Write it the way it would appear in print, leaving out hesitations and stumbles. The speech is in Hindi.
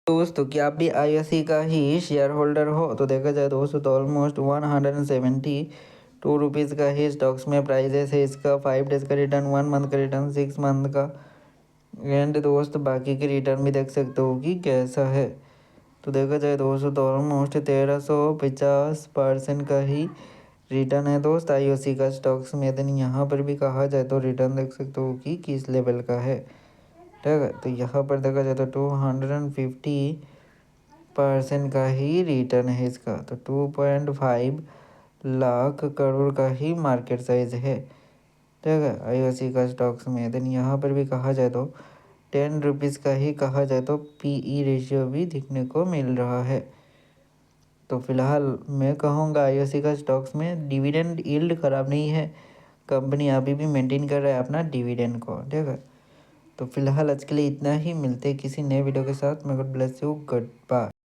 दोस्तों क्या आप भी आईओसी का ही शेयर होल्डर हो? तो देखा जाए दोस्तों तो ऑलमोस्ट 172 रुपीज़ का ही स्टॉक्स में प्राइजेस है इसका। 5 डेज़ का रिटर्न, 1 मंथ का रिटर्न, 6 मंथ का एंड दोस्त बाकी के रिटर्न भी देख सकते हो कि कैसा है। तो देखा जाए दोस्तों तो ऑलमोस्ट 1350% का ही रिटर्न है दोस्त आईओसी का स्टॉक्स में। देन यहाँ पर भी कहा जाए तो रिटर्न देख सकते हो कि किस लेवल का है, ठीक है। तो यहाँ पर देखा जाए तो 250% का ही रिटर्न है इसका। तो 2.5 लाख करोड़ का ही मार्केट साइज है, ठीक है, आईओसी का स्टॉक्स में। देन यहाँ पर भी कहा जाए तो 10 रुपीज़ का ही कहा जाए तो पीई रेशियो भी दिखने को मिल रहा है। तो फिलहाल मैं कहूँगा आईओसी का स्टॉक्स में डिविडेंड यील्ड ख़राब नहीं है, कंपनी अभी भी मेंटेन कर रहा है अपना डिविडेंड को, ठीक है। तो फिलहाल आज के लिए इतना ही, मिलते हैं किसी नए वीडियो के साथ। मैं God bless you, good bye.